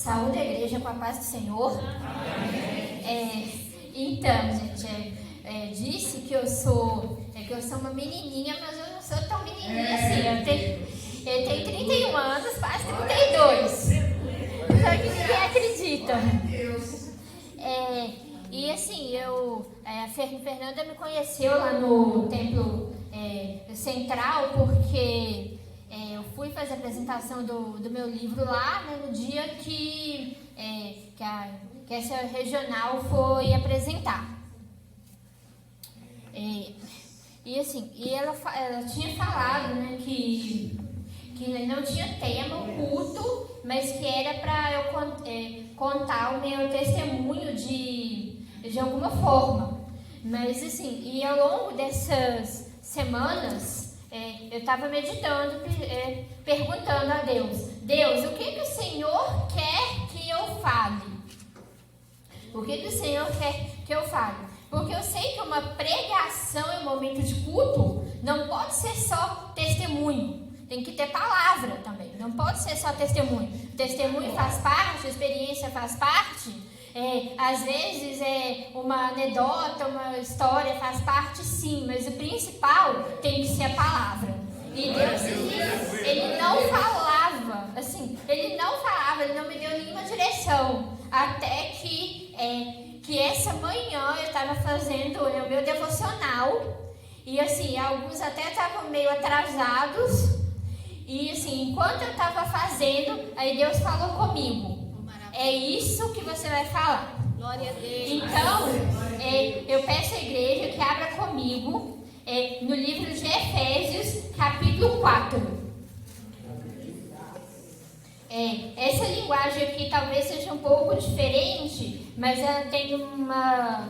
Saúde a igreja com a paz do Senhor. Então, gente, disse que eu sou uma menininha, mas eu não sou tão menininha assim. Eu tenho 31 anos, quase 32. Só que ninguém acredita. E assim, a Fernanda me conheceu lá no Templo Central, porque eu fui fazer a apresentação do meu livro lá, né, no dia que essa regional foi apresentar. E ela tinha falado, né, que não tinha tema o culto, mas que era para eu contar o meu testemunho de alguma forma. Mas assim, e ao longo dessas semanas, eu estava meditando, perguntando a Deus, o que o Senhor quer que eu fale? O que o Senhor quer que eu fale? Porque eu sei que uma pregação em um momento de culto não pode ser só testemunho. Tem que ter palavra também. Não pode ser só testemunho. Testemunho faz parte, experiência faz parte. Às vezes uma anedota, uma história faz parte, sim. Mas o principal tem que ser a palavra. E Deus, ele não falava. Assim, ele não me deu nenhuma direção. Até que essa manhã eu estava fazendo o meu devocional. E assim, alguns até estavam meio atrasados. E assim, enquanto eu estava fazendo, aí Deus falou comigo. É isso que você vai falar. Glória a Deus. Então, eu peço à igreja que abra comigo no livro de Efésios, capítulo 4. Essa linguagem aqui talvez seja um pouco diferente, mas ela tem uma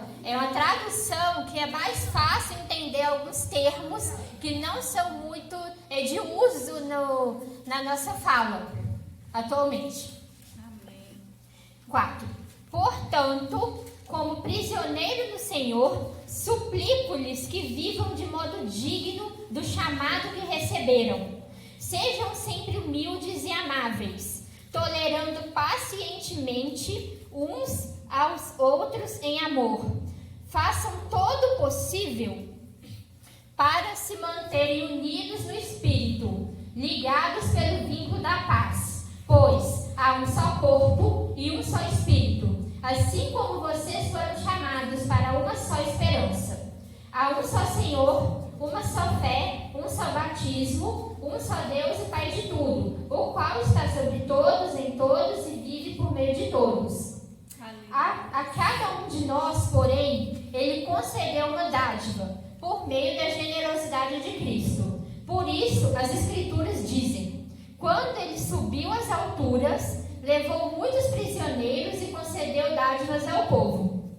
tradução que é mais fácil entender alguns termos que não são muito de uso na nossa fala atualmente. Amém. 4. Portanto, como prisioneiro do Senhor, suplico-lhes que vivam de modo digno do chamado que receberam. Sejam sempre humildes e amáveis, tolerando pacientemente uns aos outros em amor. Façam todo o possível para se manterem unidos no Espírito, ligados pelo vínculo da paz, pois há um só corpo e um só Espírito, assim como vocês foram chamados para uma só esperança. Há um só Senhor, uma só fé, um só batismo, um só Deus e Pai de tudo, o qual está sobre todos, em todos e vive por meio de todos. A cada um de nós, porém, Ele concedeu uma dádiva, por meio da generosidade de Cristo. Por isso, as Escrituras dizem: quando Ele subiu às alturas, levou muitos prisioneiros e concedeu dádivas ao povo.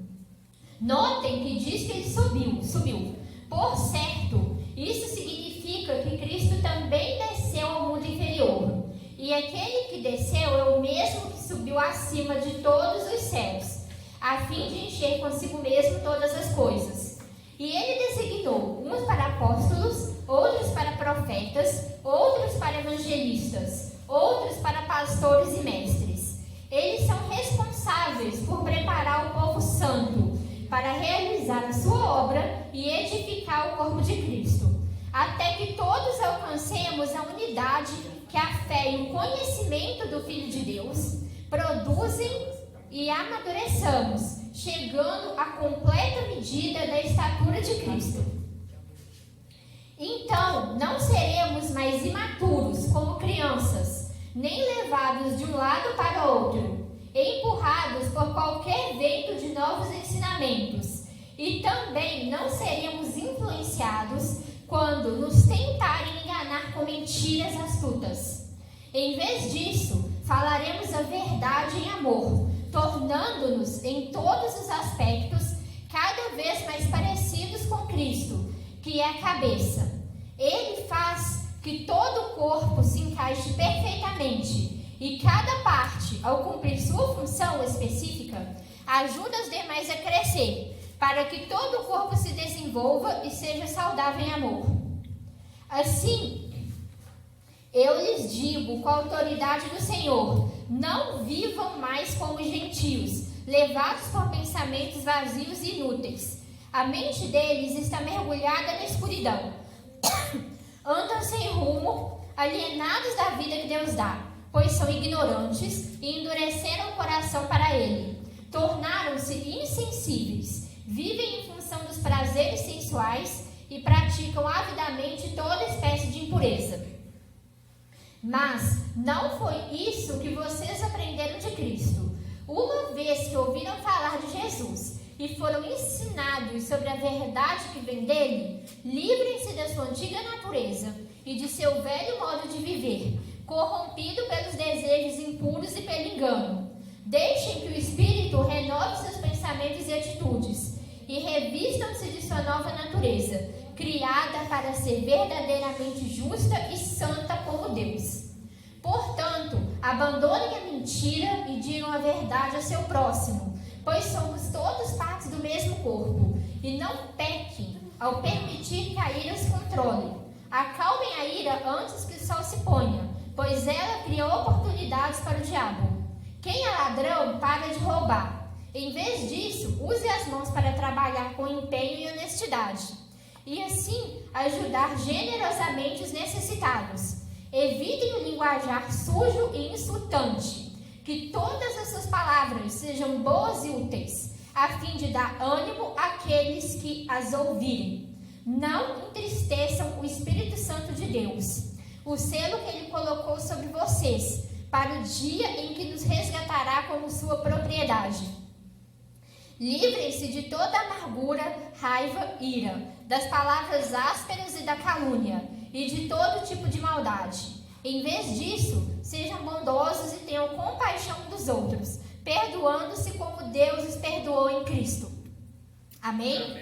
Notem que diz que Ele subiu. Por certo, isso significa que Cristo também desceu ao mundo inferior. E aquele que desceu é o mesmo que subiu acima de todos os céus, a fim de encher consigo mesmo todas as coisas. E Ele designou uns para apóstolos, outros para profetas, outros para evangelistas, outros para pastores e mestres. Eles são responsáveis por preparar o povo santo para realizar a sua obra e edificar o corpo de Cristo, até que todos alcancemos a unidade que a fé e o conhecimento do Filho de Deus produzem e amadureçamos, chegando à completa medida da estatura de Cristo. Então, não seremos mais imaturos como crianças, nem levados de um lado para outro, empurrados por qualquer vento de novos ensinamentos, e também não seremos influenciados quando nos tentarem enganar com mentiras astutas. Em vez disso, falaremos a verdade em amor, tornando-nos em todos os aspectos cada vez mais parecidos com Cristo, que é a cabeça. Ele faz que todo o corpo se encaixe perfeitamente e cada parte, ao cumprir sua função específica, ajuda os demais a crescer, para que todo o corpo se desenvolva e seja saudável em amor. Assim, Eu lhes digo com a autoridade do Senhor, não vivam mais como gentios, levados por pensamentos vazios e inúteis. A mente deles está mergulhada na escuridão. Andam sem rumo, alienados da vida que Deus dá, pois são ignorantes e endureceram o coração para ele. Tornaram-se insensíveis, vivem em função dos prazeres sensuais e praticam avidamente toda espécie de impureza. Mas não foi isso que vocês aprenderam de Cristo. Uma vez que ouviram falar de Jesus e foram ensinados sobre a verdade que vem dele, livrem-se da sua antiga natureza e de seu velho modo de viver, corrompido pelos desejos impuros e pelo engano. Deixem que o Espírito renove seus pensamentos e atitudes e revistam-se de sua nova natureza, criada para ser verdadeiramente justa e santa como Deus. Portanto, abandonem a mentira e digam a verdade a seu próximo, pois somos todos partes do mesmo corpo, e não pequem ao permitir que a ira os controle. Acalmem a ira antes que o sol se ponha, pois ela cria oportunidades para o diabo. Quem é ladrão, para de roubar. Em vez disso, use as mãos para trabalhar com empenho e honestidade, e assim ajudar generosamente os necessitados. Evitem o linguajar sujo e insultante. Que todas as suas palavras sejam boas e úteis, a fim de dar ânimo àqueles que as ouvirem. Não entristeçam o Espírito Santo de Deus, o selo que ele colocou sobre vocês, para o dia em que nos resgatará como sua propriedade. Livrem-se de toda amargura, raiva, ira, das palavras ásperas e da calúnia, e de todo tipo de maldade. Em vez disso, sejam bondosos e tenham compaixão dos outros, perdoando-se como Deus os perdoou em Cristo. Amém?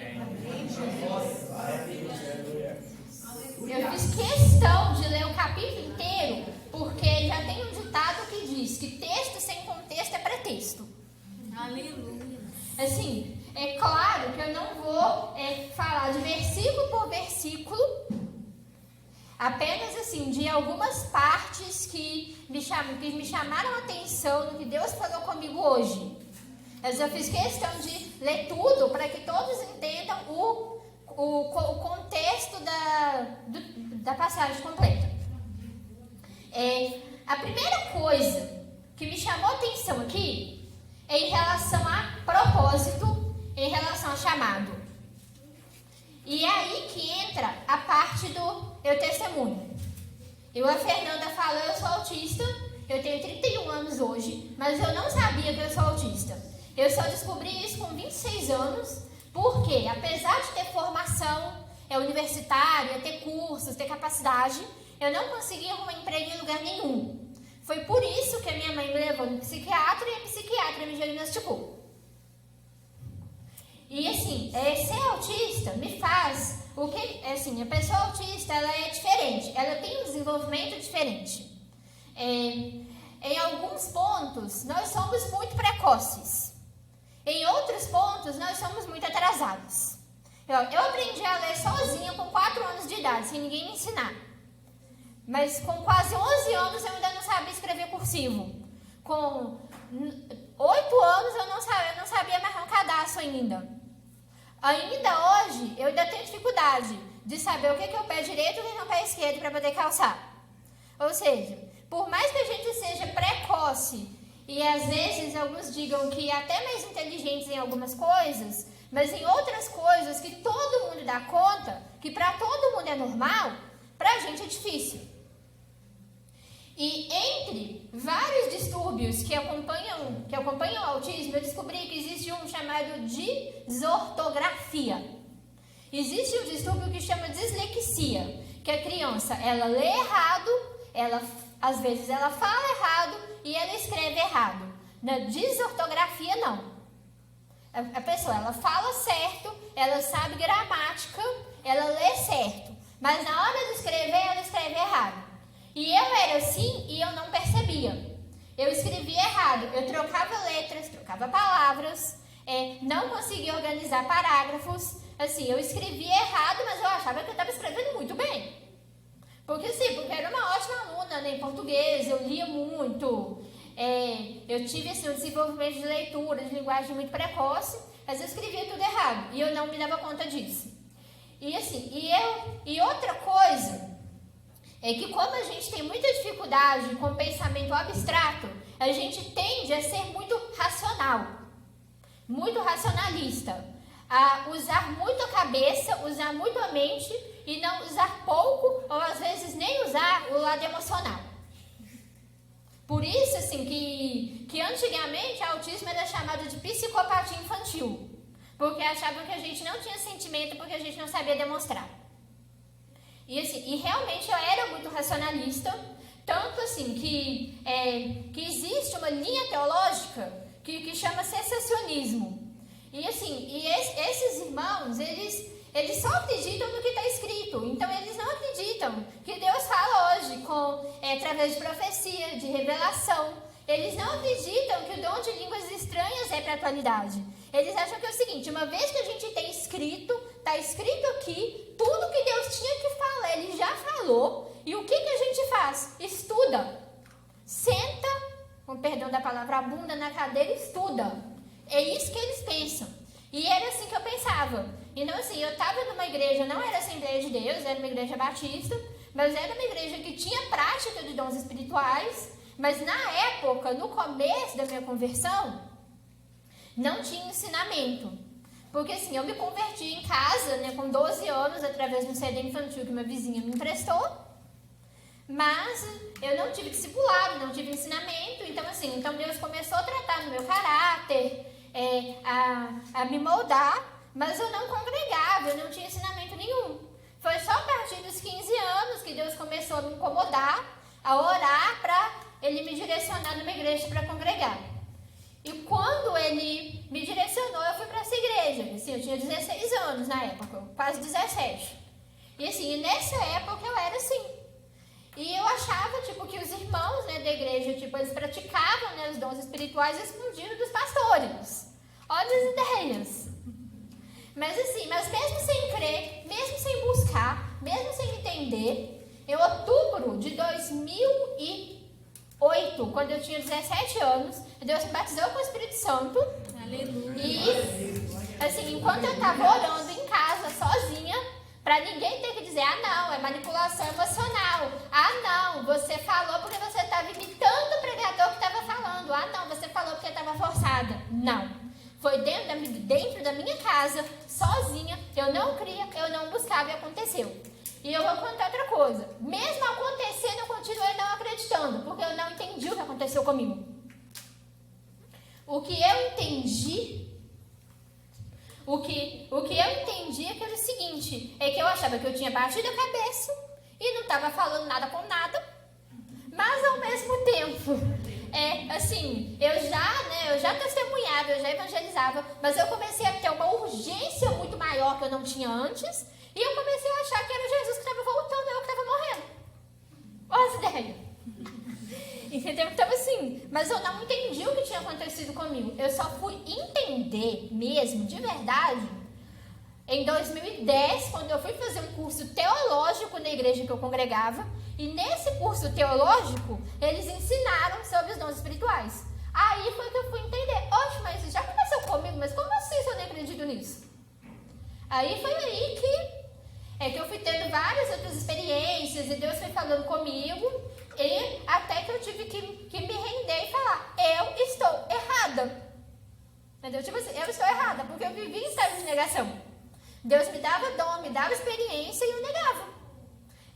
Eu fiz questão de ler o capítulo inteiro, porque já tem um ditado que diz que texto sem contexto é pretexto. Aleluia. Assim, é claro que eu não vou falar de versículo por versículo, apenas assim, de algumas partes que me chamaram a atenção no que Deus falou comigo hoje. Mas eu fiz questão de ler tudo para que todos entendam o contexto da passagem completa. A primeira coisa que me chamou a atenção aqui é em relação a propósito, em relação a chamado. E é aí que entra a parte do eu testemunho. A Fernanda falou, eu sou autista, eu tenho 31 anos hoje, mas eu não sabia que eu sou autista. Eu só descobri isso com 26 anos, porque apesar de ter formação universitária, ter cursos, ter capacidade, eu não conseguia arrumar emprego em lugar nenhum. Foi por isso que a minha mãe me levou no psiquiatra e a psiquiatra me diagnosticou. E assim, ser autista me faz o que, assim, a pessoa autista, ela é diferente, ela tem um desenvolvimento diferente. Em alguns pontos, nós somos muito precoces. Em outros pontos, nós somos muito atrasados. Eu aprendi a ler sozinha com 4 anos de idade, sem ninguém me ensinar. Mas com quase 11 anos eu ainda não sabia escrever cursivo. Com 8 anos eu não sabia marcar um cadastro ainda. Ainda hoje eu ainda tenho dificuldade de saber o que é o pé direito e o que é o pé esquerdo para poder calçar. Ou seja, por mais que a gente seja precoce e às vezes alguns digam que até mais inteligentes em algumas coisas, mas em outras coisas que todo mundo dá conta, que para todo mundo é normal, para a gente é difícil. E entre vários distúrbios que acompanham o autismo, eu descobri que existe um chamado desortografia. Existe um distúrbio que chama dislexia, que a criança, ela lê errado, às vezes ela fala errado e ela escreve errado. Na desortografia, não. A pessoa, ela fala certo, ela sabe gramática, ela lê certo, mas na hora de escrever, ela escreve errado. E eu era assim e eu não percebia. Eu escrevia errado, eu trocava letras, trocava palavras, não conseguia organizar parágrafos. Assim, eu escrevia errado, mas eu achava que eu estava escrevendo muito bem. Porque sim, porque eu era uma ótima aluna, né, em português, eu lia muito, eu tive assim, um desenvolvimento de leitura, de linguagem muito precoce, mas eu escrevia tudo errado e eu não me dava conta disso. E assim, e outra coisa é que como a gente tem muita dificuldade com o pensamento abstrato, a gente tende a ser muito racional, muito racionalista, a usar muito a cabeça, usar muito a mente e não usar pouco ou às vezes nem usar o lado emocional. Por isso, assim, que antigamente o autismo era chamado de psicopatia infantil, porque achavam que a gente não tinha sentimento porque a gente não sabia demonstrar. E, assim, e realmente eu era muito racionalista, tanto assim que existe uma linha teológica que chama sensacionismo. E assim, esses irmãos, eles só acreditam no que está escrito. Então eles não acreditam que Deus fala hoje através de profecia, de revelação. Eles não acreditam que o dom de línguas estranhas é para a atualidade. Eles acham que é o seguinte, uma vez que a gente tem escrito, está escrito aqui, tudo que Deus tinha que falar, Ele já falou. E o que a gente faz? Estuda. Senta, com perdão da palavra, a bunda na cadeira e estuda. É isso que eles pensam. E era assim que eu pensava. Então assim, eu estava numa igreja, não era Assembleia de Deus, era uma igreja batista, mas era uma igreja que tinha prática de dons espirituais, mas na época, no começo da minha conversão, não tinha ensinamento. Porque assim, eu me converti em casa, né, com 12 anos, através de um CD infantil que uma vizinha me emprestou, mas eu não tive discipulado, não tive ensinamento, então Deus começou a tratar no meu caráter, a me moldar, mas eu não congregava, eu não tinha ensinamento nenhum. Foi só a partir dos 15 anos que Deus começou a me incomodar, a orar para Ele me direcionar numa igreja para congregar. E quando Ele me direcionou, eu fui para essa igreja. Assim, eu tinha 16 anos na época, quase 17. E assim, nessa época eu era assim. E eu achava, que os irmãos, né, da igreja, eles praticavam, né, os dons espirituais escondidos dos pastores. Olha as ideias. Mas assim, mesmo sem crer, mesmo sem buscar, mesmo sem entender, em outubro de 2008, quando eu tinha 17 anos, Deus me batizou com o Espírito Santo. Aleluia. E, assim, enquanto eu estava orando em casa, sozinha, para ninguém ter que dizer, não, é manipulação emocional. Não, você falou porque você estava imitando o pregador que estava falando. Não, você falou porque estava forçada. Não. Foi dentro da minha casa, sozinha, eu não cria, eu não buscava e aconteceu. E eu vou contar outra coisa. Mesmo acontecendo, eu continuei não acreditando, porque eu não entendi o que aconteceu comigo. O que eu entendi é que era o seguinte, é que eu achava que eu tinha batido a cabeça e não estava falando nada com nada, mas ao mesmo tempo, eu já testemunhava, eu já evangelizava, mas eu comecei a ter uma urgência muito maior que eu não tinha antes, e eu comecei a achar que era Jesus que estava voltando, eu que estava morrendo. Olha essa ideia. Entendeu? Então assim, mas eu não entendi o que tinha acontecido comigo. Eu só fui entender mesmo, de verdade, em 2010, quando eu fui fazer um curso teológico na igreja que eu congregava. E nesse curso teológico, eles ensinaram sobre os dons espirituais. Aí foi que eu fui entender. Oxe, mas isso já aconteceu comigo, mas como assim se eu nem acredito nisso? Aí foi aí que eu fui tendo várias outras experiências e Deus foi falando comigo. E até que eu tive que me render e falar, eu estou errada. Entendeu? Eu estou errada, porque eu vivi em estado de negação. Deus me dava dom, me dava experiência e eu negava.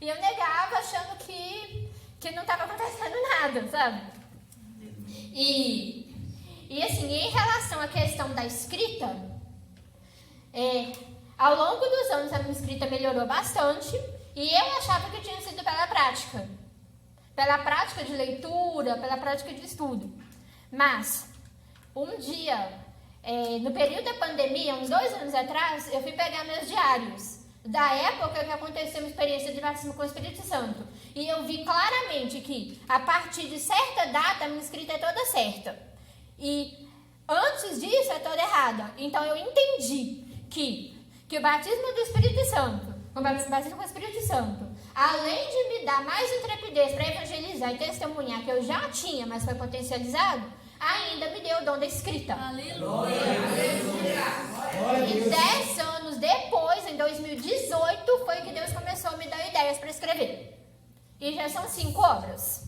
E eu negava achando que não estava acontecendo nada, sabe? E assim, em relação à questão da escrita, ao longo dos anos a minha escrita melhorou bastante e eu achava que tinha sido pela prática de leitura, pela prática de estudo. Mas, um dia, no período da pandemia, uns 2 anos atrás, eu fui pegar meus diários da época que aconteceu uma experiência de batismo com o Espírito Santo. E eu vi claramente que, a partir de certa data, a minha escrita é toda certa. E antes disso, é toda errada. Então, eu entendi que o batismo do Espírito Santo, o batismo com o Espírito Santo, além de me dar mais intrepidez para evangelizar e testemunhar que eu já tinha, mas foi potencializado, ainda me deu o dom da escrita. Aleluia. E 10 anos depois, em 2018, foi que Deus começou a me dar ideias para escrever. E já são 5 obras.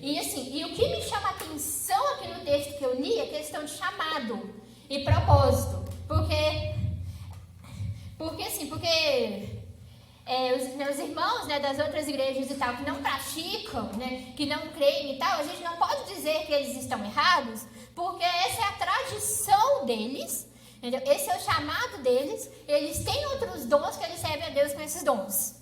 E assim, e o que me chama a atenção aqui no texto que eu li é a questão de chamado e propósito. Porque os meus irmãos, né, das outras igrejas e tal, que não praticam, né, que não creem e tal, a gente não pode dizer que eles estão errados, porque essa é a tradição deles, entendeu? Esse é o chamado deles, eles têm outros dons que eles servem a Deus com esses dons.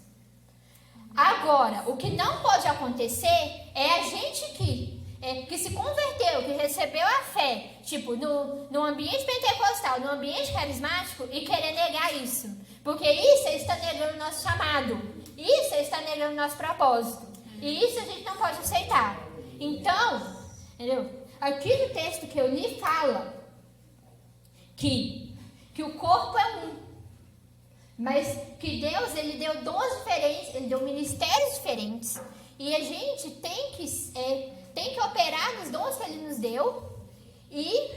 Agora, o que não pode acontecer é a gente que se converteu, que recebeu a fé, tipo, no ambiente pentecostal, no ambiente carismático, e querer negar isso. Porque isso está negando o nosso chamado. Isso está negando o nosso propósito. E isso a gente não pode aceitar. Então, entendeu? Aqui no texto que eu li fala que o corpo é um. Mas que Deus, ele deu dons diferentes, ele deu ministérios diferentes. E a gente tem que operar nos dons que ele nos deu. E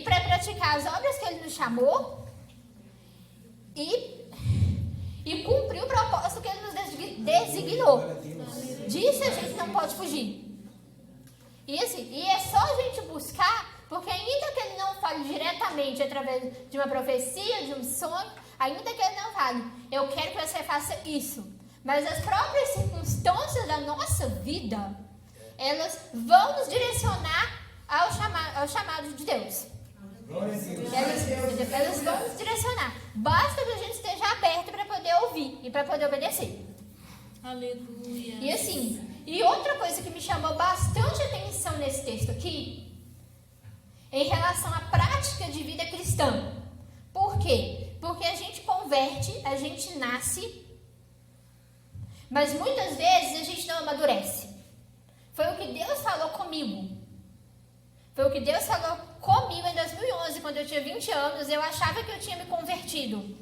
para praticar as obras que ele nos chamou. E cumprir o propósito que ele nos designou. Disso a gente não pode fugir. E é só a gente buscar, porque ainda que ele não fale diretamente através de uma profecia, de um sonho, ainda que ele não fale, eu quero que você faça isso. Mas as próprias circunstâncias da nossa vida, elas vão nos direcionar ao chamado de Deus. Elas vão nos direcionar. Basta que a gente esteja aberto para poder ouvir e para poder obedecer. Aleluia. E assim, e outra coisa que me chamou bastante atenção nesse texto aqui, em relação à prática de vida cristã. Por quê? Porque a gente converte, a gente nasce, mas muitas vezes a gente não amadurece. Foi o que Deus falou comigo. Foi o que Deus falou comigo em 2011, quando eu tinha 20 anos. Eu achava que eu tinha me convertido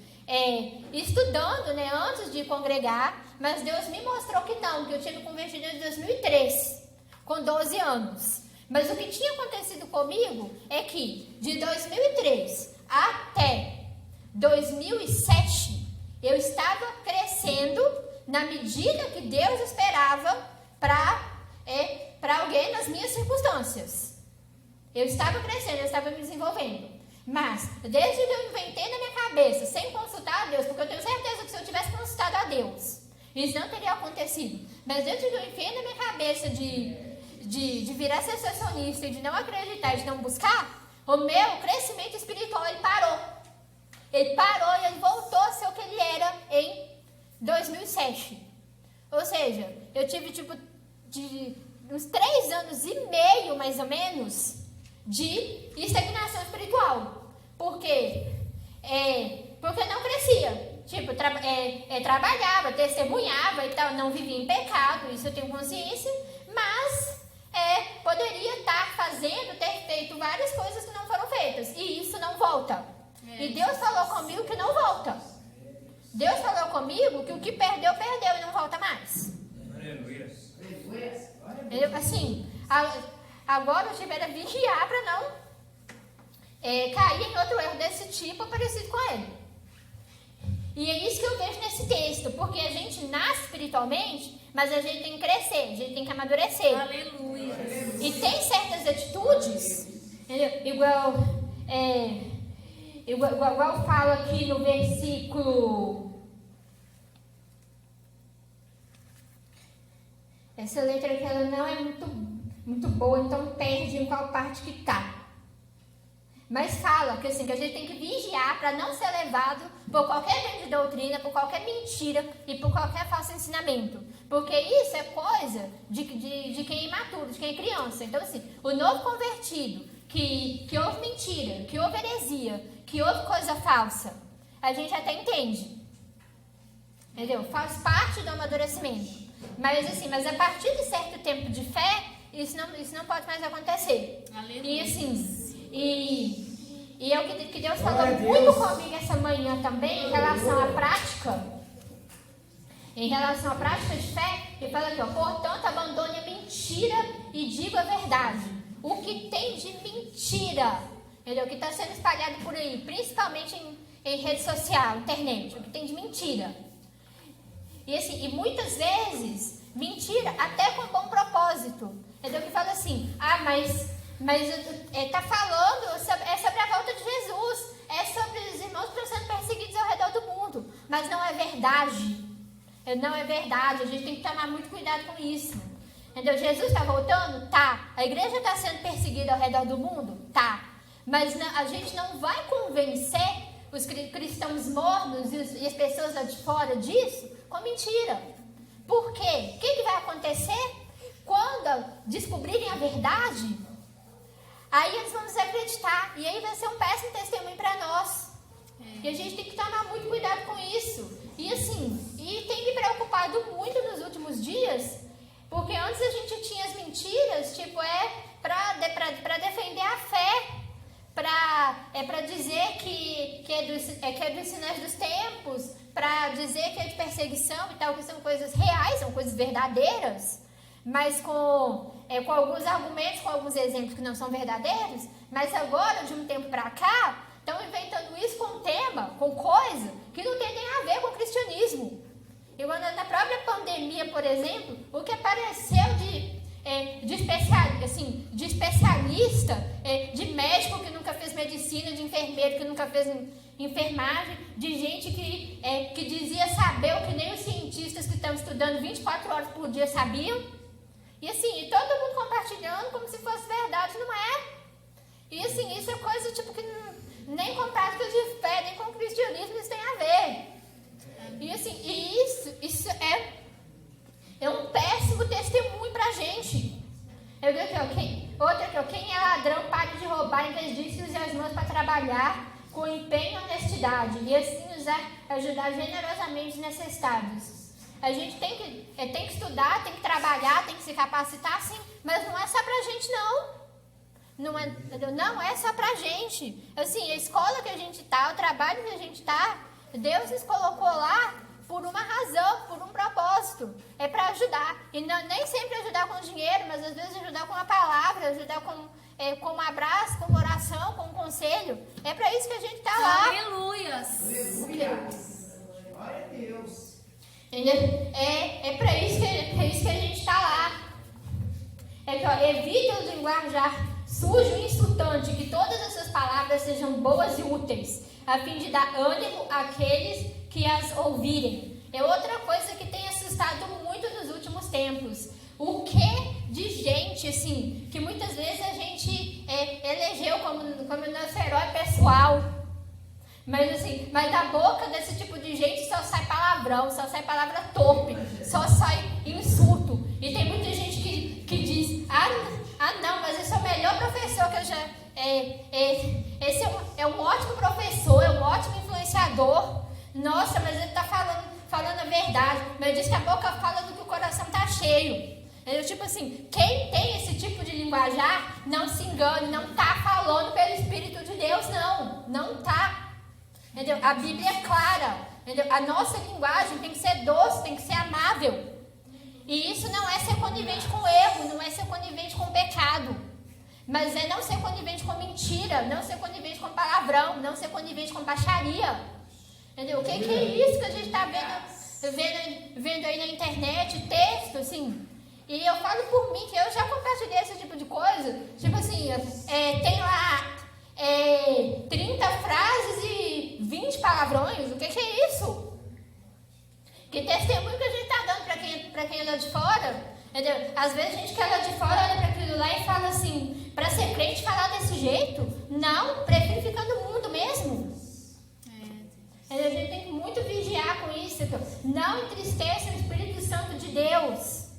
estudando, né, antes de congregar, mas Deus me mostrou que não, que eu tinha me convertido em 2003, com 12 anos. Mas o que tinha acontecido comigo é que de 2003 até 2007, eu estava crescendo na medida que Deus esperava para alguém nas minhas circunstâncias. Eu estava crescendo, eu estava me desenvolvendo. Mas, desde que eu inventei na minha cabeça, sem consultar a Deus, porque eu tenho certeza que se eu tivesse consultado a Deus, isso não teria acontecido. Mas desde que eu enfiei na minha cabeça de virar sensacionista e de não acreditar e de não buscar, o meu crescimento espiritual, ele parou. Ele parou e ele voltou a ser o que ele era em 2007. Ou seja, eu tive de uns 3 anos e meio, mais ou menos, de estagnação espiritual. Por quê? Porque eu não crescia. Trabalhava, testemunhava e tal, não vivia em pecado, isso eu tenho consciência, mas poderia estar fazendo, ter feito várias coisas que não foram feitas, e isso não volta. E Deus falou comigo que não volta. Deus falou comigo que o que perdeu, perdeu e não volta mais. Assim, agora eu tiver a vigiar para não cair em outro erro desse tipo parecido com ele. E é isso que eu vejo nesse texto, porque a gente nasce espiritualmente, mas a gente tem que crescer, a gente tem que amadurecer. Aleluia. E tem certas atitudes, entendeu? Igual fala aqui no versículo. Essa letra aqui ela não é muito boa, então perde em qual parte que está. Mas fala que a gente tem que vigiar para não ser levado por qualquer vento de doutrina, por qualquer mentira e por qualquer falso ensinamento. Porque isso é coisa de quem é imaturo, de quem é criança. Então, assim, o novo convertido, que houve mentira, que houve heresia, que houve coisa falsa, a gente até entende. Entendeu? Faz parte do amadurecimento. Mas a partir de certo tempo de fé, isso não pode mais acontecer. Aleluia. E assim... E é o que Deus falou muito comigo essa manhã também, em relação à prática em relação à prática de fé, ele fala aqui, ó, portanto, abandone a mentira e diga a verdade. O que tem de mentira, entendeu? Que está sendo espalhado por aí, principalmente em rede social, internet, o que tem de mentira. E, assim, e muitas vezes, mentira até com bom propósito. Entendeu? Que fala assim, mas está falando é sobre a volta de Jesus, é sobre os irmãos que estão sendo perseguidos ao redor do mundo. Mas não é verdade. Não é verdade, a gente tem que tomar muito cuidado com isso. Entendeu? Jesus está voltando? Tá. A igreja está sendo perseguida ao redor do mundo? Tá. Mas a gente não vai convencer os cristãos mornos e as pessoas lá de fora disso com mentira. Por quê? O que vai acontecer? Quando descobrirem a verdade, aí eles vão desacreditar. E aí vai ser um péssimo testemunho para nós. E a gente tem que tomar muito cuidado com isso. E assim, tem me preocupado muito nos últimos dias, porque antes a gente tinha as mentiras, tipo, para defender a fé, para dizer que é dos sinais dos tempos, para dizer que é de perseguição e tal, que são coisas reais, são coisas verdadeiras, mas com alguns argumentos, com alguns exemplos que não são verdadeiros. Mas agora, de um tempo para cá, estão inventando isso com tema, com coisa que não tem nem a ver com o cristianismo. E na própria pandemia, por exemplo, o que apareceu de especialista, de médico que nunca fez medicina, de enfermeiro que nunca fez enfermagem, de gente que dizia saber o que nem os cientistas que estão estudando 24 horas por dia sabiam. E assim, todo mundo compartilhando como se fosse verdade, não é? E assim, isso é coisa tipo que nem com prática de fé, nem com o cristianismo isso tem a ver. E assim, isso é um péssimo testemunho pra gente. Eu vi aqui, outra aqui, ó, quem é ladrão, pare de roubar, em vez disso, use as mãos para trabalhar com empenho e honestidade, e assim ajudar generosamente os necessitados. A gente tem que estudar, tem que trabalhar, tem que se capacitar, sim, mas não é só pra gente, não. Não é só pra gente. Assim, a escola que a gente tá, o trabalho que a gente tá, Deus nos colocou lá por uma razão, por um propósito. É para ajudar. E nem sempre ajudar com dinheiro, mas às vezes ajudar com uma palavra, ajudar com um abraço, com uma oração, com um conselho. É para isso que a gente está lá. Aleluias. Glória a Deus. É para isso que a gente está lá. Evite o linguajar sujo e insultante, que todas as suas palavras sejam boas e úteis, a fim de dar ânimo àqueles que as ouvirem. É outra coisa que tem assustado muito nos últimos tempos. O que de gente, assim, que muitas vezes a gente elegeu como nosso herói pessoal. Mas da boca desse tipo de gente só sai palavrão, só sai palavra torpe, só sai insulto. E tem muita gente que diz, não, mas esse é o melhor professor que eu já... esse é um ótimo professor, é um ótimo influenciador. Nossa, mas ele está falando a verdade. Mas diz que a boca fala do que o coração está cheio. Tipo assim, quem tem esse tipo de linguajar, não se engane, não está falando pelo Espírito de Deus, não está. Entendeu? A Bíblia é clara. Entendeu? A nossa linguagem tem que ser doce, tem que ser amável. E isso não é ser conivente com o erro, não é ser conivente com o pecado. Mas é não ser conivente com mentira, não ser conivente com palavrão, não ser conivente com baixaria. Entendeu? O que é isso que a gente está vendo aí na internet, texto, assim. E eu falo por mim que eu já compartilhei esse tipo de coisa. Tipo assim, tem lá 30 frases e 20 palavrões. O que é isso? Que testemunho que a gente está dando para quem é lá de fora? Entendeu? Às vezes a gente que é lá de fora olha para aquilo lá e fala assim, para ser crente falar desse jeito? Não, prefiro ficar no mundo mesmo. A gente tem que muito vigiar com isso. Não entristeça o Espírito Santo de Deus.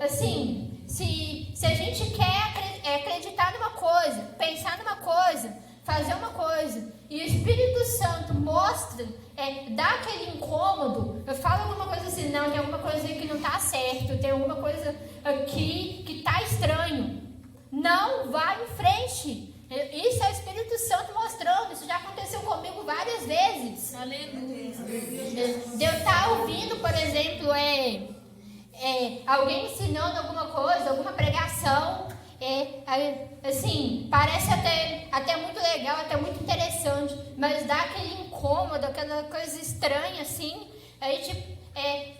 Assim, se a gente quer acreditar numa coisa, pensar numa coisa, fazer uma coisa, e o Espírito Santo mostra, dá aquele incômodo, eu falo alguma coisa assim, não, tem alguma coisa que não está certo, tem alguma coisa aqui que está estranho. Não vá em frente. Isso é o Espírito Santo mostrando. Isso já aconteceu comigo várias vezes. Aleluia. De eu estar ouvindo, por exemplo, alguém ensinando alguma coisa, alguma pregação, assim, parece até muito legal, até muito interessante, mas dá aquele incômodo, aquela coisa estranha, assim. Aí, tipo,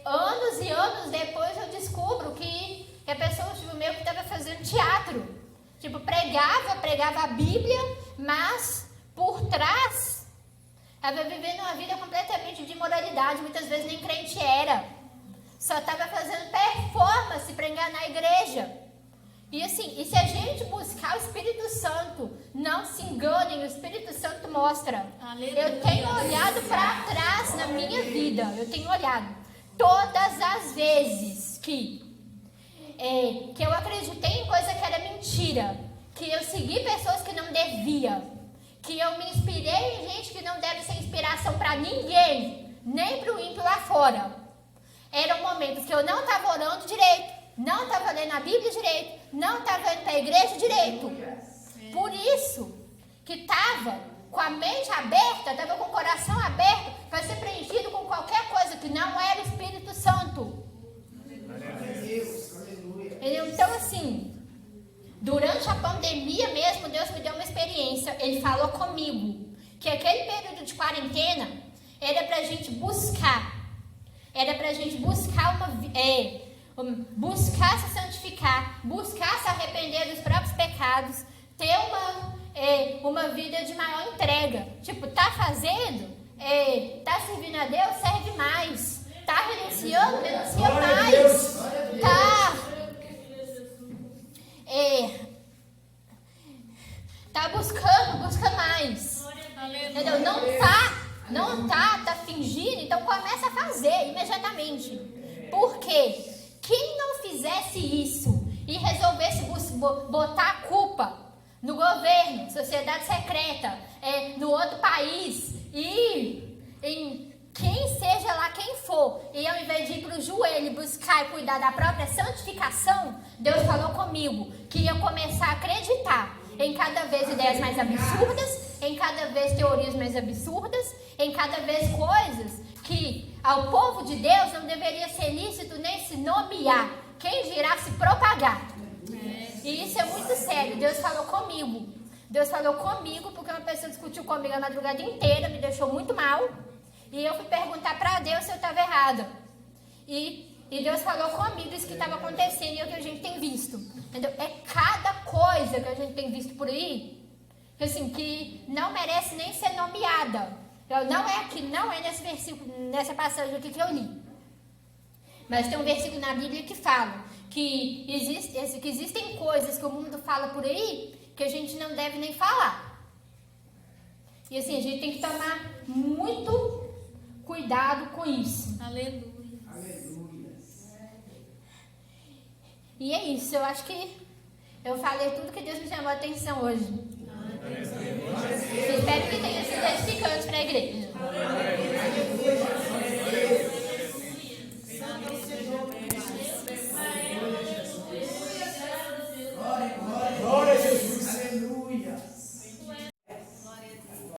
anos e anos depois eu descubro que a pessoa, tipo, meio que estava fazendo teatro. Tipo, pregava a Bíblia, mas por trás estava vivendo uma vida completamente de imoralidade, muitas vezes nem crente era. Só estava fazendo performance para enganar a igreja. E assim, e se a gente buscar o Espírito Santo, não se enganem, o Espírito Santo mostra. Aleluia. Eu tenho olhado para trás na minha vida, eu tenho olhado todas as vezes que eu acreditei em coisa que era mentira, que eu segui pessoas que não devia, que eu me inspirei em gente que não deve ser inspiração para ninguém, nem para o ímpio lá fora. Eram momentos que eu não estava orando direito, não estava lendo a Bíblia direito, não estava indo para a igreja direito. Por isso que estava com a mente aberta, estava com o coração aberto para ser preenchido com qualquer coisa que não era o Espírito Santo. Então, assim, durante a pandemia mesmo, Deus me deu uma experiência. Ele falou comigo que aquele período de quarentena era pra gente buscar. Era pra gente buscar buscar se santificar, buscar se arrepender dos próprios pecados, ter uma vida de maior entrega. Tipo, tá fazendo, tá servindo a Deus, serve mais. Tá renunciando, renuncia mais. Tá buscando, busca mais. Entendeu? Não tá fingindo, então começa a fazer imediatamente. Por quê? Quem não fizesse isso e resolvesse botar a culpa no governo, sociedade secreta, no outro país e em quem seja lá quem for, e ao invés de ir para o joelho e buscar e cuidar da própria santificação, Deus falou comigo que ia começar a acreditar em cada vez ideias mais absurdas, em cada vez teorias mais absurdas, em cada vez coisas que ao povo de Deus não deveria ser lícito nem se nomear, quem dirá se propagar. E isso é muito sério. Deus falou comigo. Deus falou comigo porque uma pessoa discutiu comigo a madrugada inteira, me deixou muito mal. E eu fui perguntar para Deus se eu estava errada. E Deus falou comigo isso que estava acontecendo e é o que a gente tem visto. Entendeu? É cada coisa que a gente tem visto por aí, que, assim, que não merece nem ser nomeada. Não é nesse versículo, nessa passagem aqui que eu li. Mas tem um versículo na Bíblia que fala que existem coisas que o mundo fala por aí que a gente não deve nem falar. E assim, a gente tem que tomar muito cuidado com isso. Aleluia. E é isso, eu acho que eu falei tudo que Deus me chamou a atenção hoje. Espero que tenha sido edificante para a igreja.